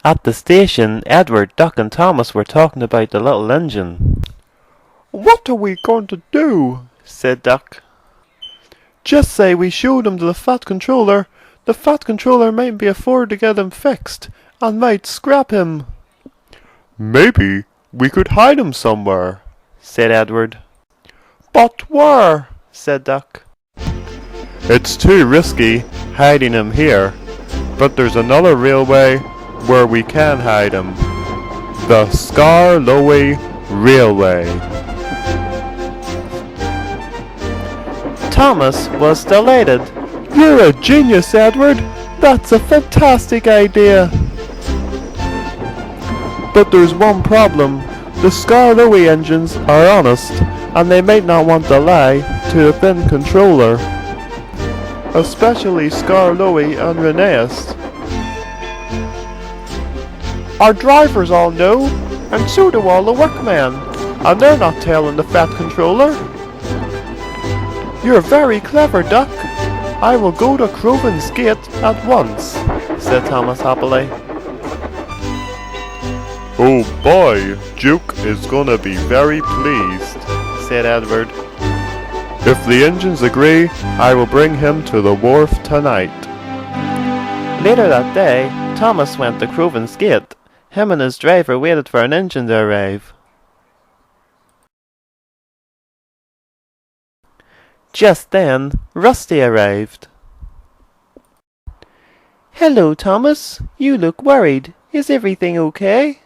At the station, Edward, Duck and Thomas were talking about the little engine. "What are we going to do?" said Duck. "Just say we showed him the Fat Controller. The Fat Controller might be afford to get him fixed, and might scrap him." "Maybe we could hide him somewhere," said Edward. "But where?" said Duck. "It's too risky hiding him here, but there's another railway where we can hide him. The Skarloey Railway." Thomas was delighted. "You're a genius, Edward. That's a fantastic idea." "But there's one problem. The Skarloey engines are honest, and they might not want to lie to the thin controller. Especially Skarloey and Rheneas. Our drivers all know, and so do all the workmen, and they're not telling the Fat Controller." "You're very clever, Duck. I will go to Crovan's Gate at once," said Thomas happily. "Oh boy, Duke is gonna be very pleased," said Edward. "If the engines agree, I will bring him to the wharf tonight." Later that day, Thomas went to Crovan's Gate. Him and his driver waited for an engine to arrive. Just then, Rusty arrived. "Hello, Thomas. You look worried. Is everything okay?"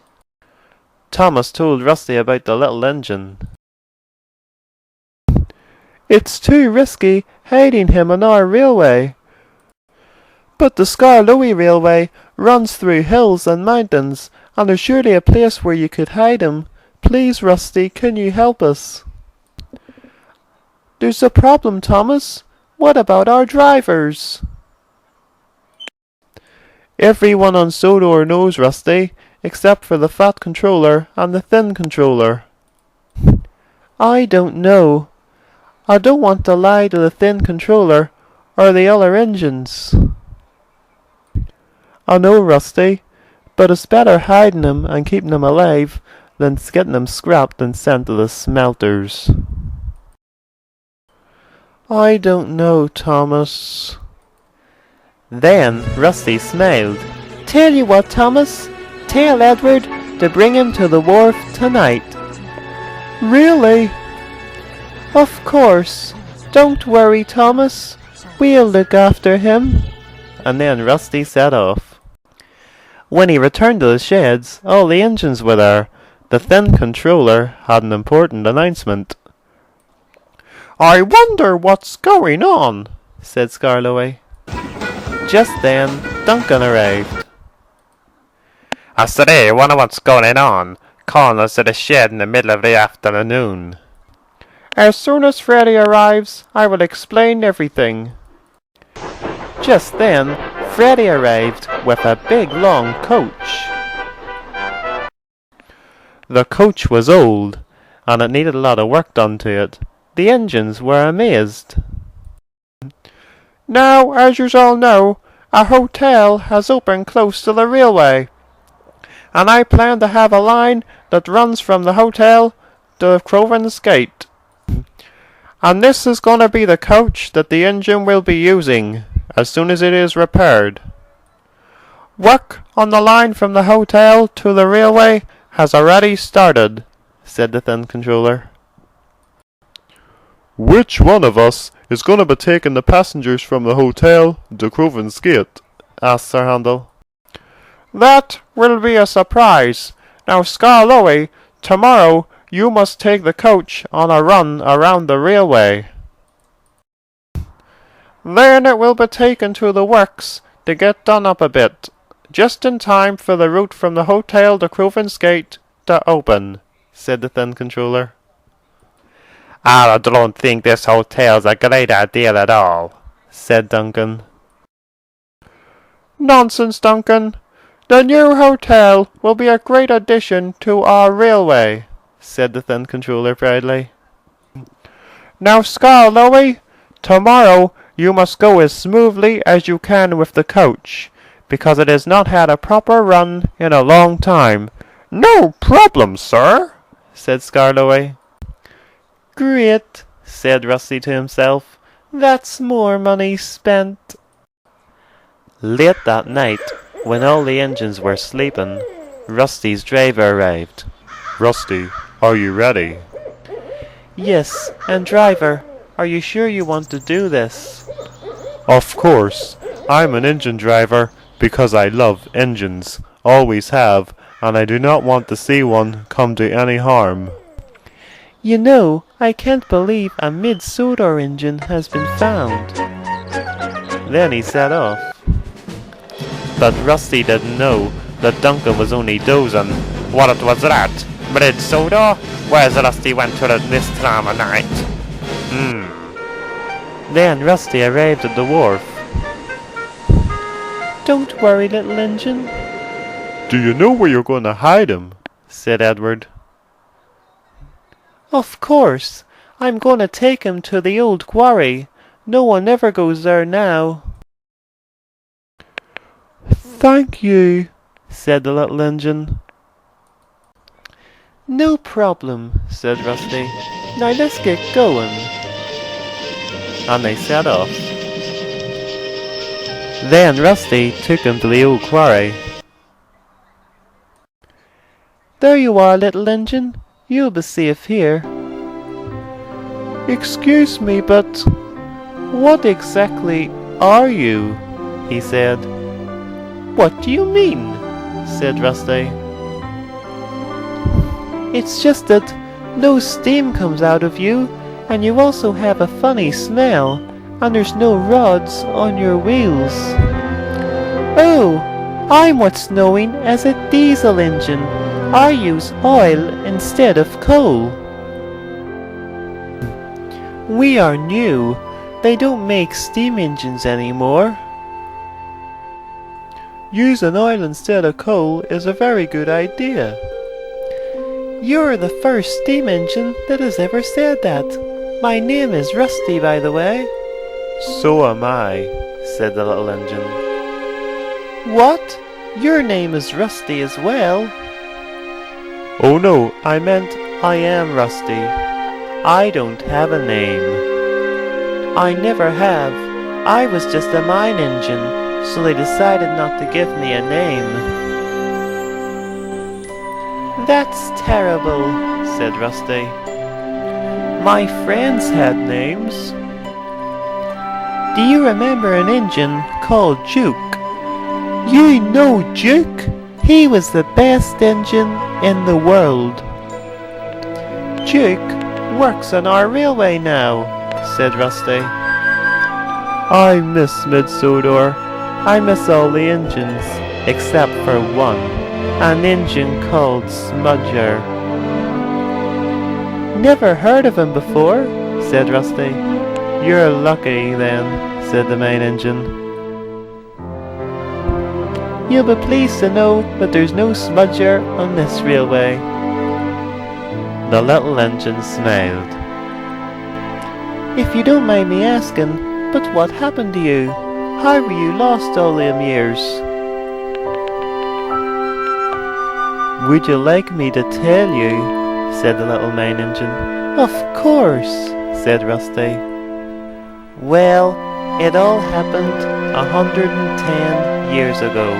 Thomas told Rusty about the little engine. "It's too risky hiding him on our railway. But the Skarloey Railway runs through hills and mountains, and there's surely a place where you could hide him. Please, Rusty, can you help us?" "There's a problem, Thomas. What about our drivers?" "Everyone on Sodor knows, Rusty, except for the Fat Controller and the Thin Controller." "I don't know. I don't want to lie to the Thin Controller or the other engines." "I know, Rusty, but it's better hiding him and keeping him alive than getting him scrapped and sent to the smelters." "I don't know, Thomas." Then Rusty smiled. "Tell you what, Thomas. Tell Edward to bring him to the wharf tonight." "Really?" "Of course. Don't worry, Thomas. We'll look after him." And then Rusty set off. When he returned to the sheds, all the engines were there. The Thin Controller had an important announcement. "I wonder what's going on," said Skarloey. Just then, Duncan arrived. "I say, I wonder what's going on. Calling us to the shed in the middle of the afternoon." "As soon as Freddy arrives, I will explain everything." Just then, Freddy arrived with a big long coach. The coach was old, and it needed a lot of work done to it. The engines were amazed. "Now, as you all know, a hotel has opened close to the railway, and I plan to have a line that runs from the hotel to Crovan's Gate. And this is going to be the coach that the engine will be using as soon as it is repaired. Work on the line from the hotel to the railway has already started," said the Thin Controller. "Which one of us is going to be taking the passengers from the hotel to Crovan's Gate?" asked Sir Handel. "That will be a surprise. Now, Skarloey, tomorrow you must take the coach on a run around the railway. Then it will be taken to the works to get done up a bit, just in time for the route from the hotel to Crovan's Gate to open," said the Thin Controller. "I don't think this hotel's a great idea at all," said Duncan. "Nonsense, Duncan. The new hotel will be a great addition to our railway," said the Thin Controller proudly. "Now, Skarloey, tomorrow you must go as smoothly as you can with the coach. because it has not had a proper run in a long time. No problem, sir, said Scarloway. Great, said Rusty to himself. That's more money spent. Late that night, when all the engines were sleeping, Rusty's driver arrived. Rusty, are you ready? Yes, and driver, are you sure you want to do this? Of course. I'm an engine driver because I love engines, always have, and I do not want to see one come to any harm. You know, I can't believe a mid-Sodor engine has been found. Then he set off. But Rusty didn't know that Duncan was only dozing. What was that? Mid-Sodor? Where's Rusty went to this time of night? Then Rusty arrived at the wharf. Don't worry, little engine, Do you know where you're going to hide him? said Edward. Of course, I'm going to take him to the old quarry. No one ever goes there now. Thank you, said the little engine. No problem, said Rusty. Now let's get going. And they set off. Then Rusty took him to the old quarry. There you are, little engine. You'll be safe here. Excuse me, but what exactly are you? He said. What do you mean? Said Rusty. It's just that no steam comes out of you, and you also have a funny smell, and there's no rods on your wheels. Oh, I'm what's known as a diesel engine. I use oil instead of coal. We are new. They don't make steam engines anymore. Using oil instead of coal is a very good idea. You're the first steam engine that has ever said that. My name is Rusty, by the way. So am I, said the little engine. What? Your name is Rusty as well? Oh no, I meant I am Rusty. I don't have a name. I never have. I was just a mine engine, so they decided not to give me a name. That's terrible, said Rusty. My friends had names. Do you remember an engine called Duke? You know Duke? He was the best engine in the world. Duke works on our railway now, said Rusty. I miss Mid-Sodor. I miss all the engines, except for one, an engine called Smudger. Never heard of him before, said Rusty. You're lucky then, said the main engine. You'll be pleased to know that there's no smudger on this railway. The little engine smiled. If you don't mind me asking, but what happened to you? How were you lost all them years? Would you like me to tell you? Said the little main engine. Of course, said Rusty. Well, it all happened 110 years ago.